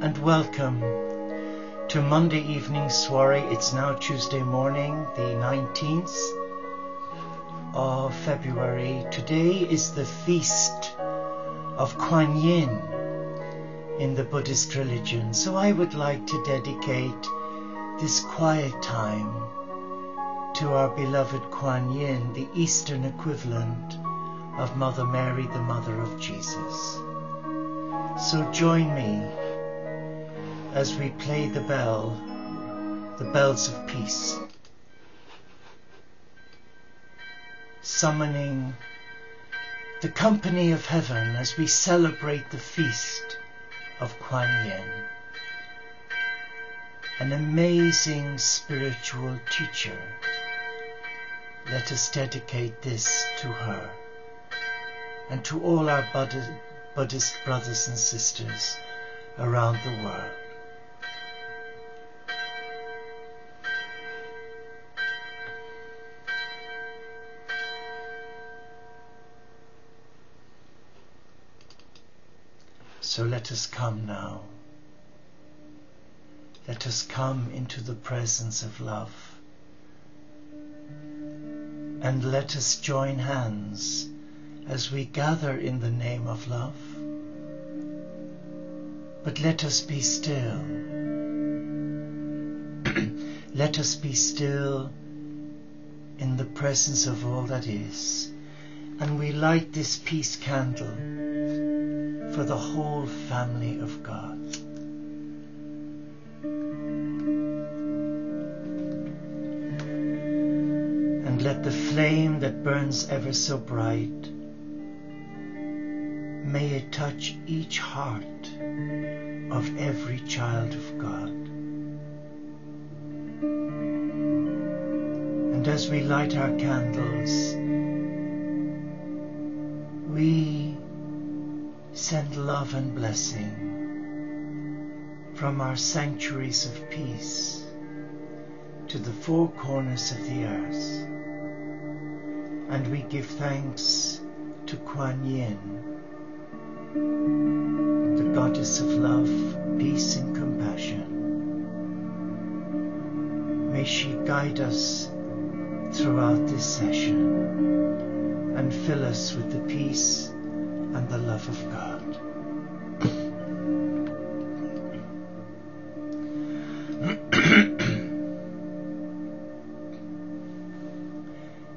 and welcome to Monday evening soiree. It's now Tuesday morning, the 19th of February. Today is the feast of Kuan in the Buddhist religion. So I would like to dedicate this quiet time to our beloved Kuan Yin, the Eastern equivalent of Mother Mary, the Mother of Jesus. So join me as we play the bells of peace, summoning the company of heaven as we celebrate the feast of Kuan Yin, an amazing spiritual teacher. Let us dedicate this to her and to all our Buddhist brothers and sisters around the world. So let us come now. Let us come into the presence of love. And let us join hands as we gather in the name of love. But let us be still. Let us be still in the presence of all that is. And we light this peace candle for the whole family of God. And let the flame that burns ever so bright, may it touch each heart of every child of God. And as we light our candles, we send love and blessing from our sanctuaries of peace to the four corners of the earth. And we give thanks to Kuan Yin, the goddess of love, peace and compassion. May she guide us throughout this session and fill us with the peace and the love of God.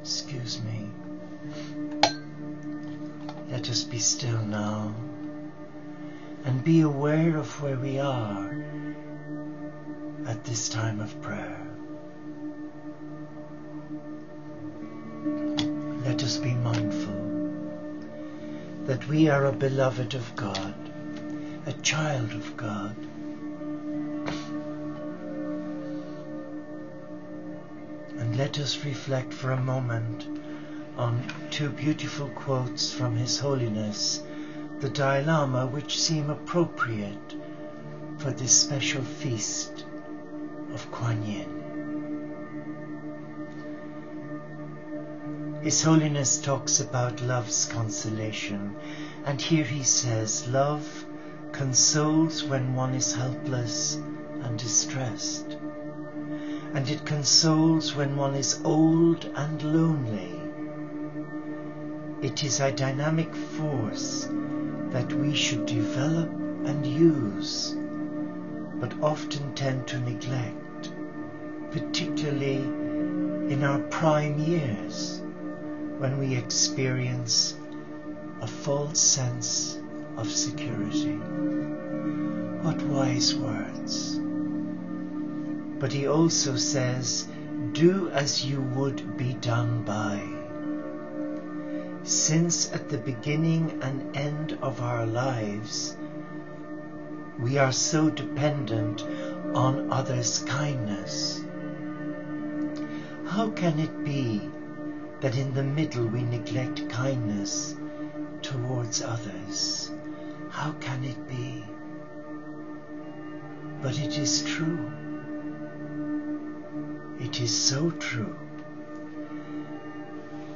Excuse me. Let us be still now and be aware of where we are at this time of prayer. Let us be mindful that we are a beloved of God, a child of God. And let us reflect for a moment on two beautiful quotes from His Holiness, the Dalai Lama, which seem appropriate for this special feast of Kuan Yin. His Holiness talks about love's consolation, and here he says, love consoles when one is helpless and distressed, and it consoles when one is old and lonely. It is a dynamic force that we should develop and use, but often tend to neglect, particularly in our prime years, when we experience a false sense of security. What wise words. But he also says, do as you would be done by. Since at the beginning and end of our lives, we are so dependent on others' kindness, how can it be that in the middle we neglect kindness towards others? How can it be? But it is true. It is so true.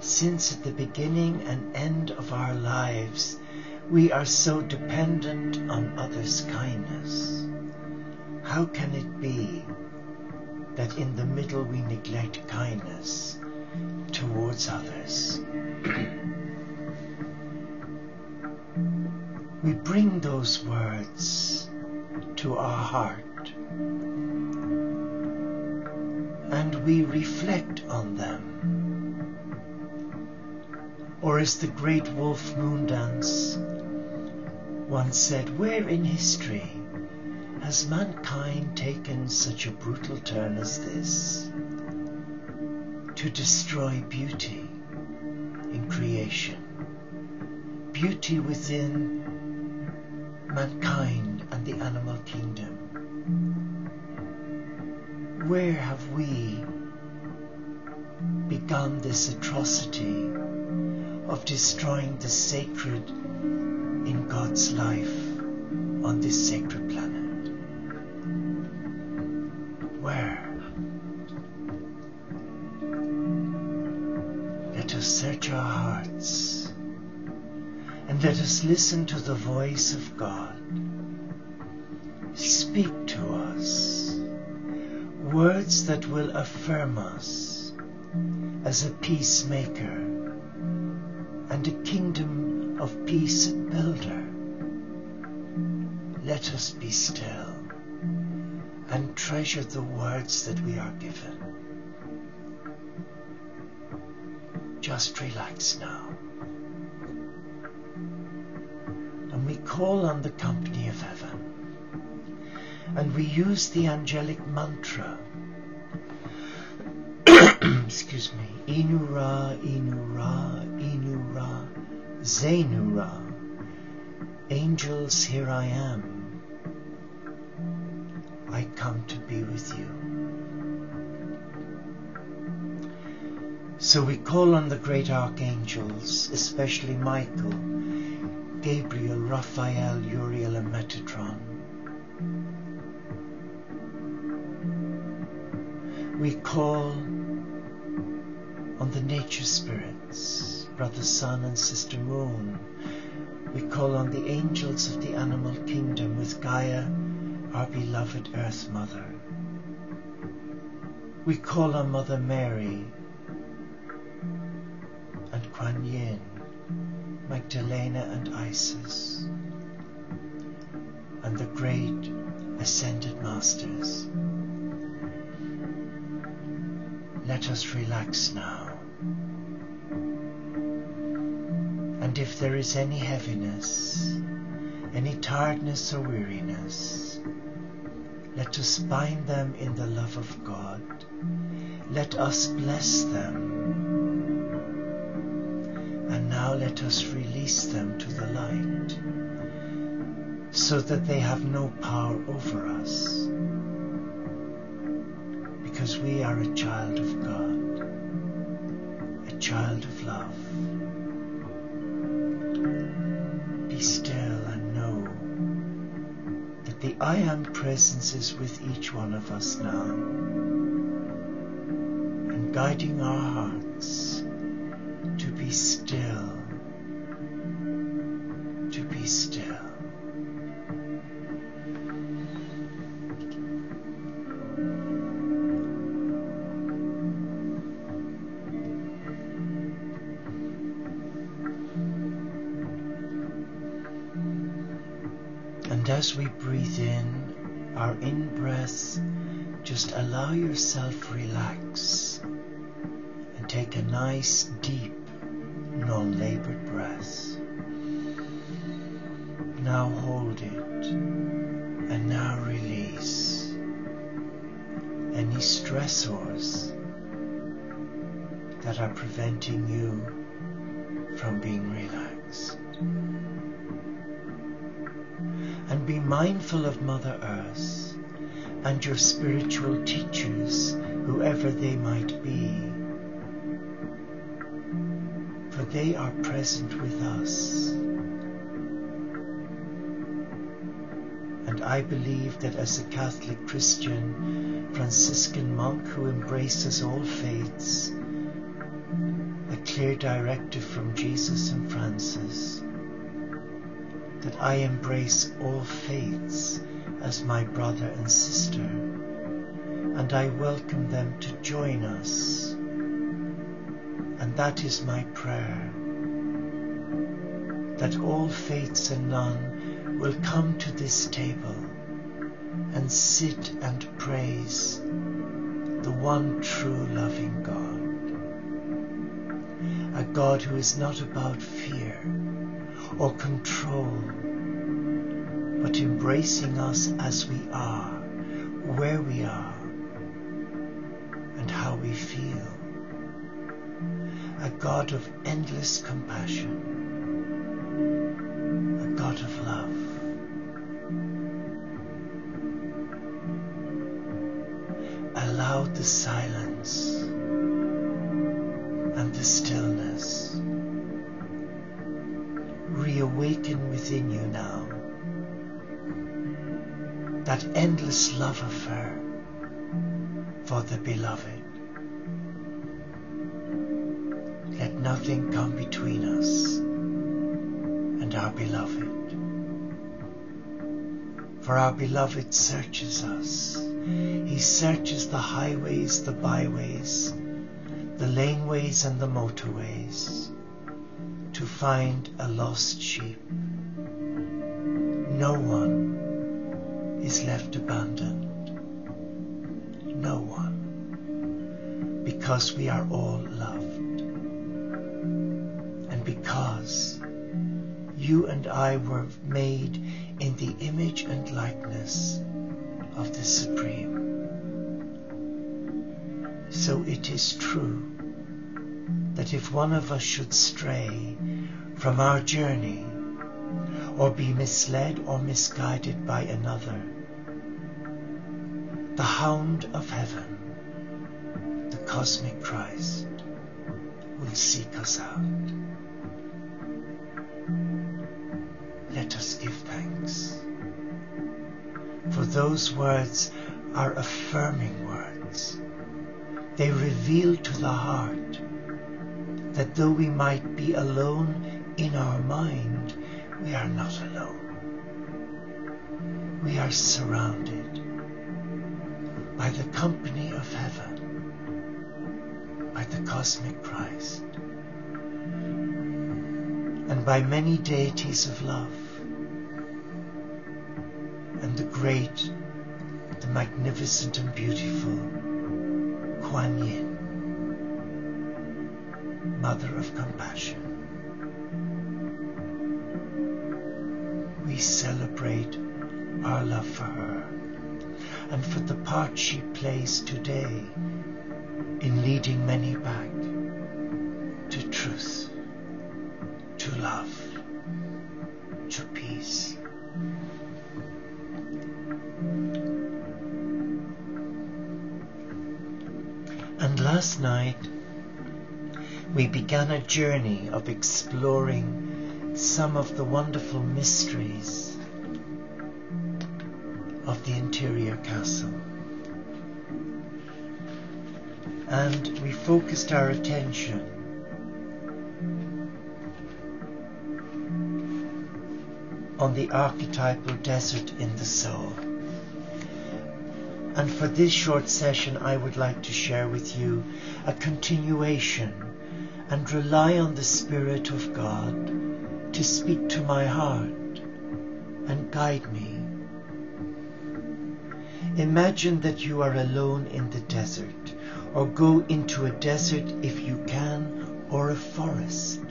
Since at the beginning and end of our lives We are so dependent on others' kindness. How can it be that in the middle we neglect kindness towards others? We bring those words to our heart and we reflect on them. Or as the great Wolf Moondance once said, where in history has mankind taken such a brutal turn as this to destroy beauty in creation, beauty within mankind and the animal kingdom? Where have we begun this atrocity of destroying the sacred in God's life on this sacred planet? Where? Let us search our hearts and let us listen to the voice of God. Speak to us words that will affirm us as a peacemaker and a kingdom of peace builder. Let us be still and treasure the words that we are given. Just relax now. And we call on the company of heaven. And we use the angelic mantra. Excuse me. Inura, Inura, Inura, Zenura. Angels, here I am. I come to be with you. So we call on the great archangels, especially Michael, Gabriel, Raphael, Uriel and Metatron. We call on the nature spirits, Brother Sun and Sister Moon. We call on the angels of the animal kingdom with Gaia, our beloved Earth Mother. We call on Mother Mary and Kuan Yin, Magdalena and Isis, and the great Ascended Masters. Let us relax now. And if there is any heaviness, any tiredness or weariness, let us bind them in the love of God. Let us bless them. And now let us release them to the light, so that they have no power over us. Because we are a child of God, a child of love. Be still and know that the I Am presence is with each one of us now, and guiding our hearts to be still, to be still. And as we breathe in, our in-breath, just allow yourself relax and take a nice, deep, non-labored breath. Now hold it and now release any stressors that are preventing you from being relaxed. And be mindful of Mother Earth and your spiritual teachers, whoever they might be, for they are present with us. And I believe that as a Catholic Christian, Franciscan monk who embraces all faiths, a clear directive from Jesus and Francis, that I embrace all faiths as my brother and sister, and I welcome them to join us. And that is my prayer, that all faiths and none will come to this table and sit and praise the one true loving God, a God who is not about fear or control, but embracing us as we are, where we are, and how we feel. A God of endless compassion, a God of love. Allow the silence and the stillness reawaken within you now that endless love affair for the beloved. Let nothing come between us and our beloved. For our beloved searches us. He searches the highways, the byways, the laneways and the motorways to find a lost sheep. No one is left abandoned. No one. Because we are all loved. And because you and I were made in the image and likeness of the Supreme. So it is true that if one of us should stray from our journey or be misled or misguided by another, the hound of heaven, the cosmic Christ, will seek us out. Let us give thanks. For those words are affirming words. They reveal to the heart that though we might be alone in our mind, we are not alone. We are surrounded by the company of heaven, by the cosmic Christ, and by many deities of love, and the great, the magnificent and beautiful Kuan, Mother of Compassion. We celebrate our love for her and for the part she plays today in leading many back to truth, to love, to peace. And last night we began a journey of exploring some of the wonderful mysteries of the interior castle. And we focused our attention on the archetypal desert in the soul. And for this short session, I would like to share with you a continuation and rely on the Spirit of God to speak to my heart and guide me. Imagine that you are alone in the desert, or go into a desert if you can, or a forest,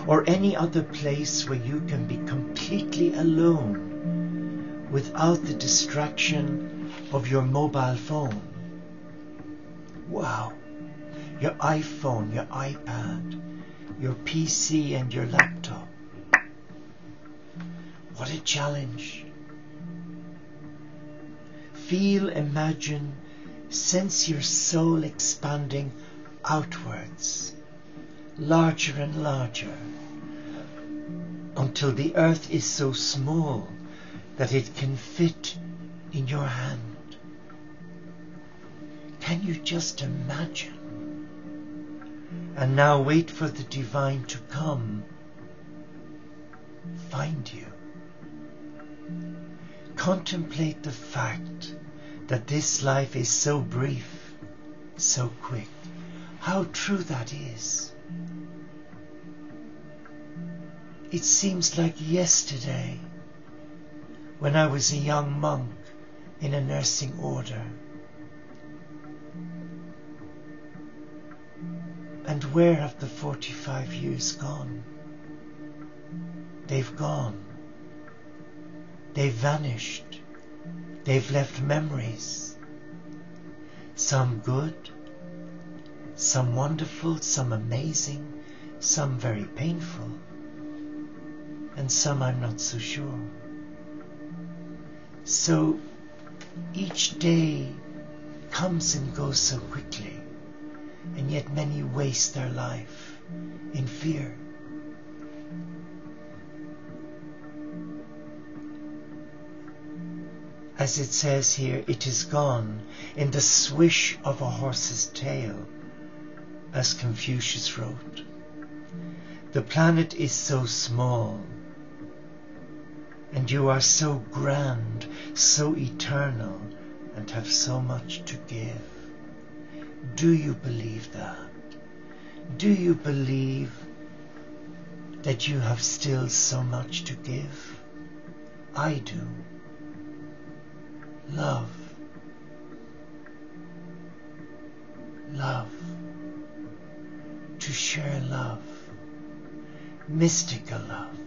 or any other place where you can be completely alone without the distraction of your mobile phone. Wow, your iPhone, your iPad, your PC and your laptop. What a challenge. Feel, imagine, sense your soul expanding outwards, larger and larger, until the earth is so small that it can fit in your hand. Can you just imagine? And now wait for the divine to come find you. Contemplate the fact that this life is so brief, so quick. How true that is. It seems like yesterday when I was a young monk in a nursing order. And where have the 45 years gone? They've gone. They've vanished. They've left memories. Some good, some wonderful, some amazing, some very painful, and some I'm not so sure. So each day comes and goes so quickly, and yet many waste their life in fear. As it says here, it is gone in the swish of a horse's tail, as Confucius wrote. The planet is so small, and you are so grand, so eternal, and have so much to give. Do you believe that? Do you believe that you have still so much to give? I do. Love. Love. To share love. Mystical love.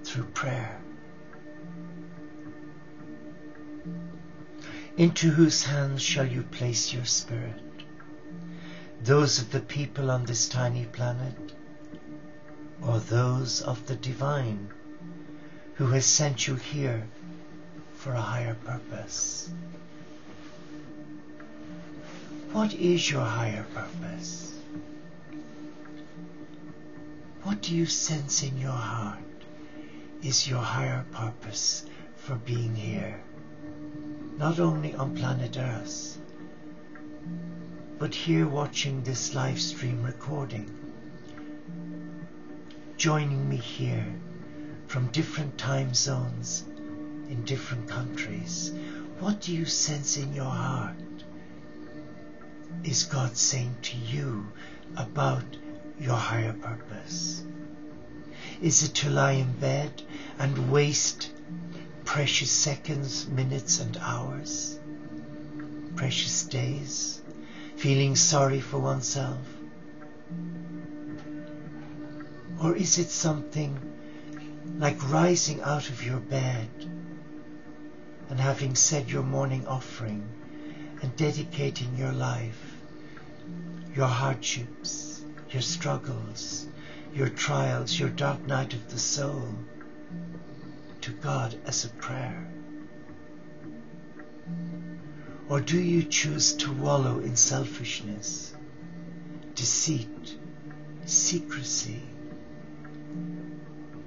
Through prayer. Into whose hands shall you place your spirit? Those of the people on this tiny planet, or those of the divine who has sent you here for a higher purpose? What is your higher purpose? What do you sense in your heart is your higher purpose for being here? Not only on planet Earth, but here watching this live stream recording, joining me here from different time zones in different countries. What do you sense in your heart is God saying to you about your higher purpose? Is it to lie in bed and waste precious seconds, minutes and hours, precious days, feeling sorry for oneself? Or is it something like rising out of your bed and having said your morning offering and dedicating your life, your hardships, your struggles, your trials, your dark night of the soul, to God as a prayer? Or do you choose to wallow in selfishness, deceit, secrecy,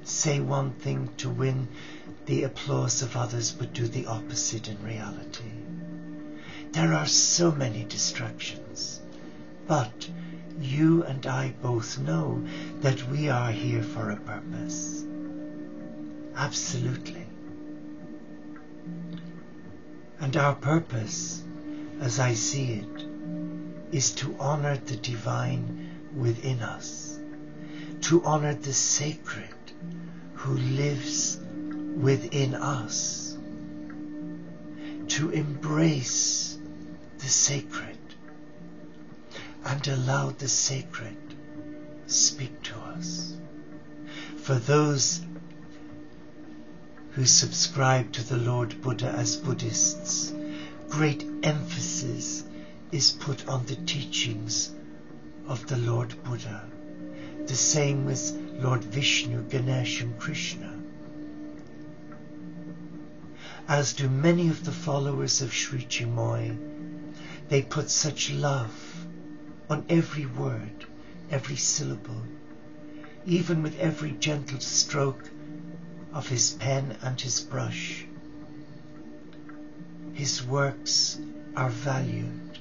say one thing to win the applause of others but do the opposite in reality? There are so many distractions, but you and I both know that we are here for a purpose. Absolutely. And our purpose, as I see it, is to honor the divine within us, to honor the sacred who lives within us, to embrace the sacred and allow the sacred speak to us. For those who subscribe to the Lord Buddha as Buddhists, great emphasis is put on the teachings of the Lord Buddha. The same with Lord Vishnu, Ganesh and Krishna. As do many of the followers of Sri Chinmoy, they put such love on every word, every syllable, even with every gentle stroke of his pen and his brush. His works are valued,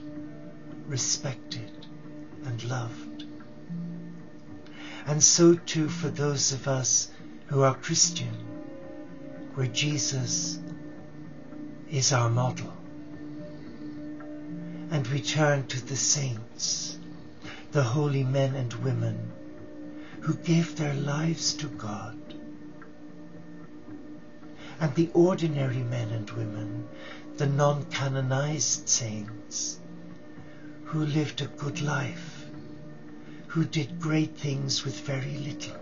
respected and loved. And so too for those of us who are Christian, where Jesus is our model. And we turn to the saints, the holy men and women who gave their lives to God, and the ordinary men and women, the non-canonized saints, who lived a good life, who did great things with very little,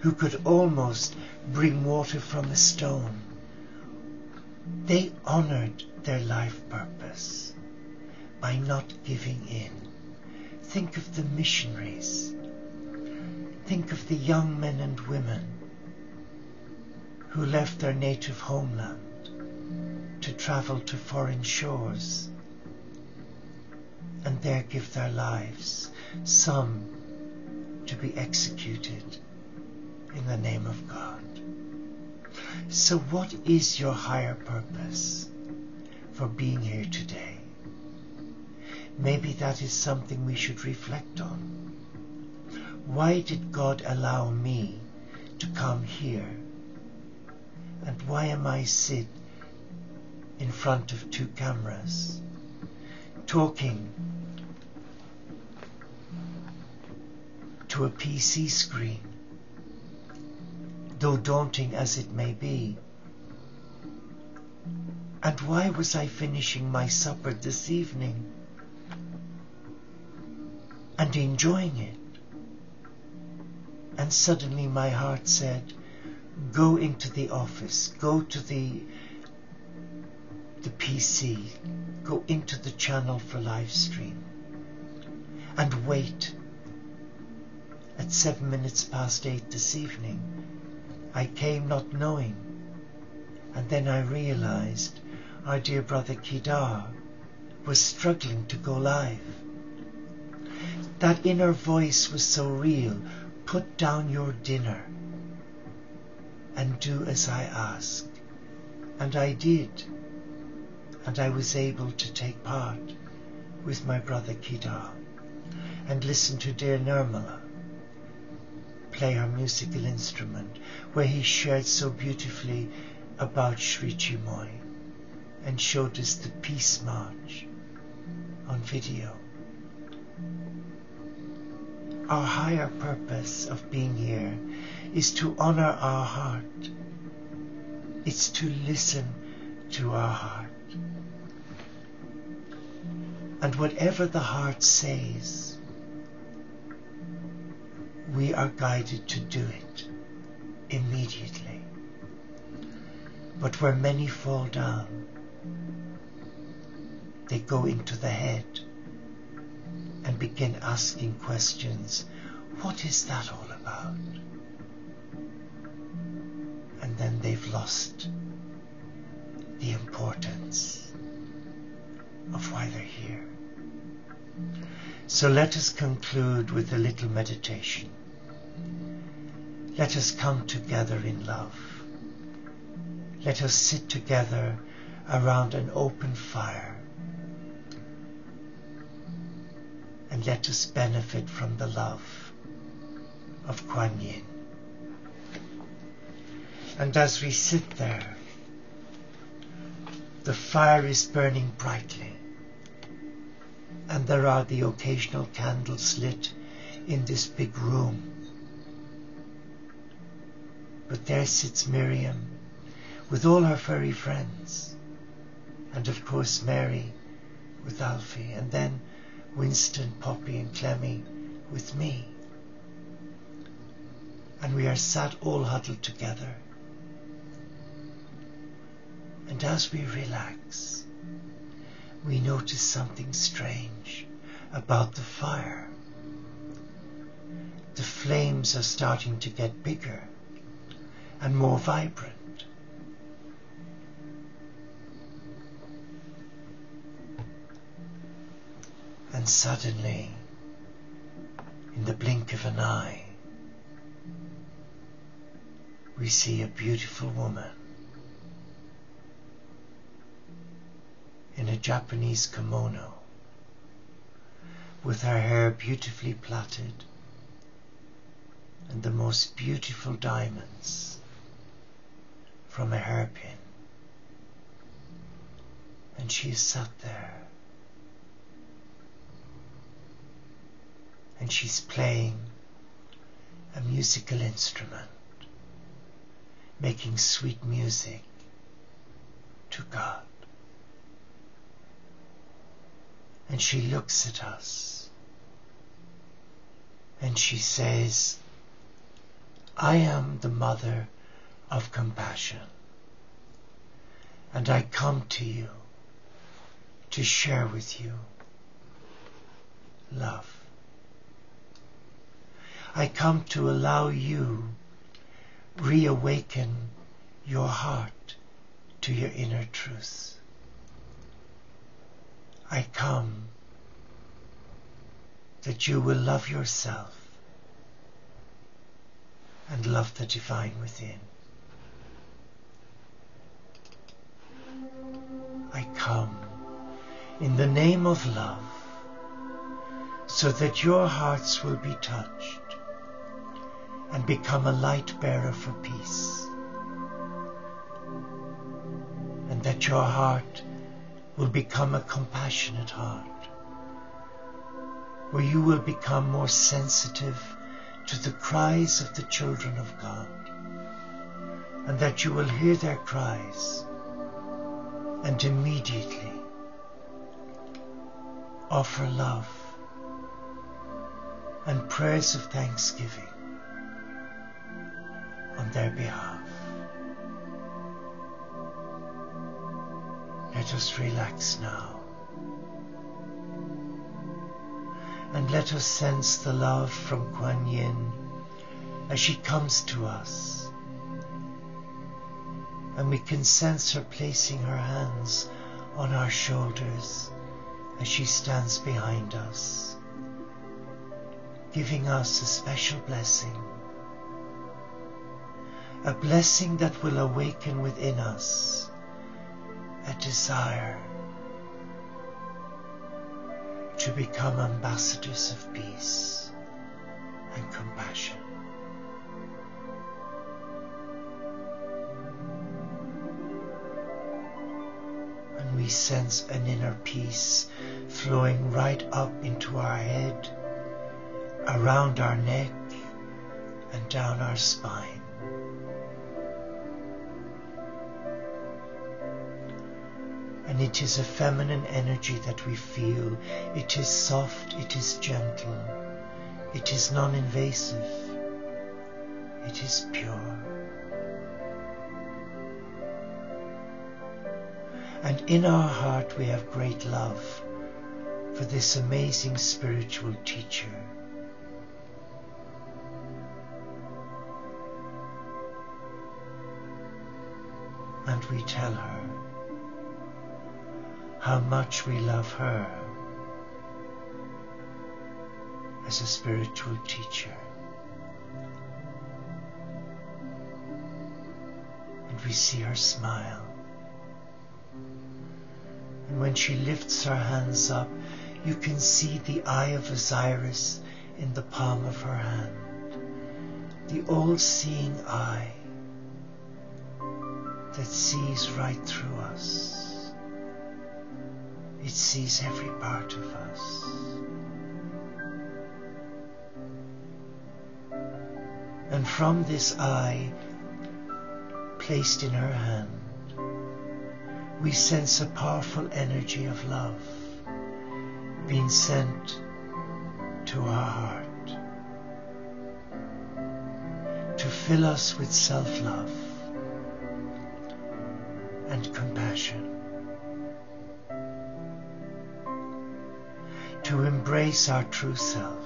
who could almost bring water from a stone. They honored their life purpose by not giving in. Think of the missionaries. Think of the young men and women who left their native homeland to travel to foreign shores and there give their lives, some to be executed in the name of God. So what is your higher purpose for being here today? Maybe that is something we should reflect on. Why did God allow me to come here? And why am I sit in front of 2 cameras, talking to a PC screen, though daunting as it may be? And why was I finishing my supper this evening and enjoying it? And suddenly my heart said, go into the office, go to the PC, go into the channel for live stream and wait. At 7 minutes past 8 this evening, I came not knowing, and then I realized our dear brother Kedar was struggling to go live. That inner voice was so real. Put down your dinner and do as I ask. And I did. And I was able to take part with my brother Kedar and listen to dear Nirmala play her musical instrument, where he shared so beautifully about Sri Chimoy and showed us the Peace March on video. Our higher purpose of being here is to honor our heart. It's to listen to our heart. And whatever the heart says, we are guided to do it immediately. But where many fall down, they go into the head and begin asking questions. What is that all about? And then they've lost the importance of why they're here. So let us conclude with a little meditation. Let us come together in love. Let us sit together around an open fire. And let us benefit from the love of Kuan Yin. And as we sit there, the fire is burning brightly, and there are the occasional candles lit in this big room. But there sits Miriam with all her furry friends, and of course Mary with Alfie, and then Winston, Poppy and Clemmy with me. And we are sat all huddled together. And as we relax, we notice something strange about the fire. The flames are starting to get bigger and more vibrant. And suddenly, in the blink of an eye, we see a beautiful woman in a Japanese kimono, with her hair beautifully plaited and the most beautiful diamonds from a hairpin. And she is sat there, and she's playing a musical instrument, making sweet music to God. And she looks at us and she says, I am the mother of compassion, and I come to you to share with you love. I come to allow you reawaken your heart to your inner truth. I come that you will love yourself and love the divine within. I come in the name of love so that your hearts will be touched and become a light bearer for peace, and that your heart will become a compassionate heart, where you will become more sensitive to the cries of the children of God, and that you will hear their cries and immediately offer love and prayers of thanksgiving on their behalf. Let us relax now, and let us sense the love from Kuan Yin as she comes to us, and we can sense her placing her hands on our shoulders as she stands behind us, giving us a special blessing, a blessing that will awaken within us a desire to become ambassadors of peace and compassion. And we sense an inner peace flowing right up into our head, around our neck, and down our spine. And it is a feminine energy that we feel. It is soft, it is gentle, it is non-invasive, it is pure. And in our heart we have great love for this amazing spiritual teacher. And we tell her how much we love her as a spiritual teacher. And we see her smile. And when she lifts her hands up, you can see the eye of Osiris in the palm of her hand, the all-seeing eye that sees right through us. It sees every part of us. And from this eye placed in her hand, we sense a powerful energy of love being sent to our heart to fill us with self-love and compassion, to embrace our true self,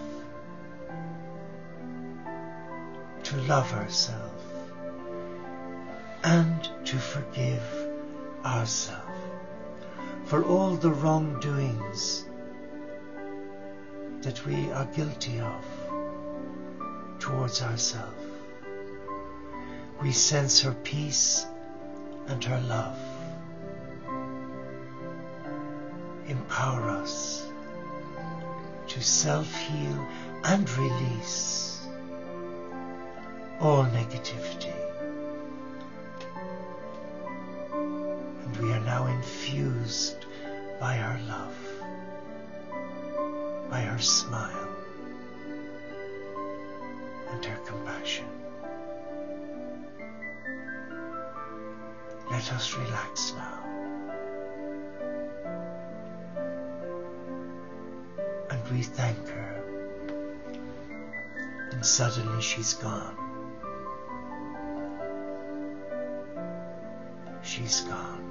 to love ourselves, and to forgive ourselves for all the wrongdoings that we are guilty of towards ourselves. We sense her peace and her love empower us to self-heal and release all negativity. And we are now infused by her love, by her smile, and her compassion. Let us relax now. And we thank her. And suddenly she's gone. She's gone.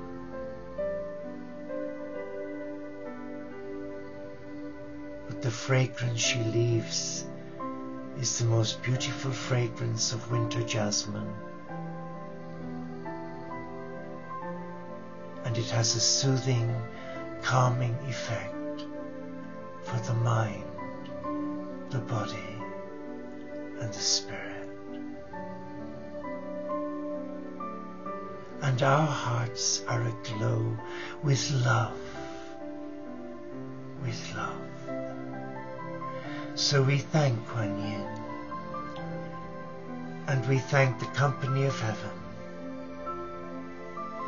But the fragrance she leaves is the most beautiful fragrance of winter jasmine. And it has a soothing, calming effect for the mind, the body, and the spirit. And our hearts are aglow with love, with love. So we thank Kuan Yin, and we thank the company of heaven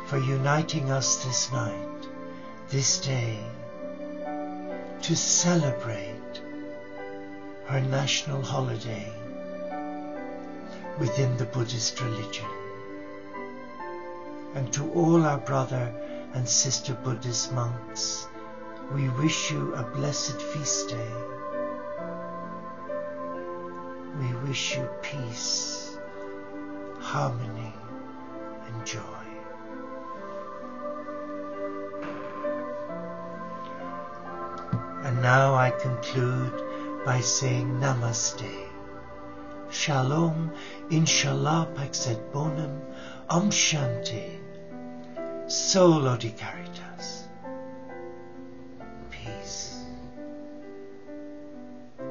for uniting us this night, this day, to celebrate her national holiday within the Buddhist religion. And to all our brother and sister Buddhist monks, we wish you a blessed feast day. We wish you peace, harmony, and joy. And now I conclude by saying Namaste. Shalom, Inshallah, Paxet Bonum, Om Shanti, Solo di Caritas. Peace.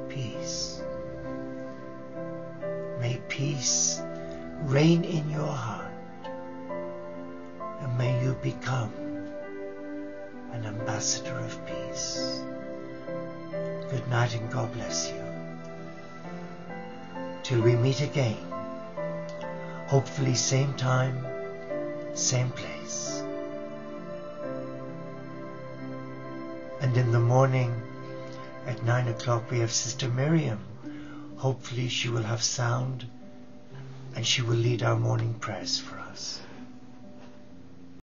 Peace. May peace reign in your heart, and may you become an ambassador of peace. Good night and God bless you. Till we meet again, hopefully same time, same place. And in the morning at 9 o'clock we have Sister Miriam. Hopefully she will have sound and she will lead our morning prayers for us.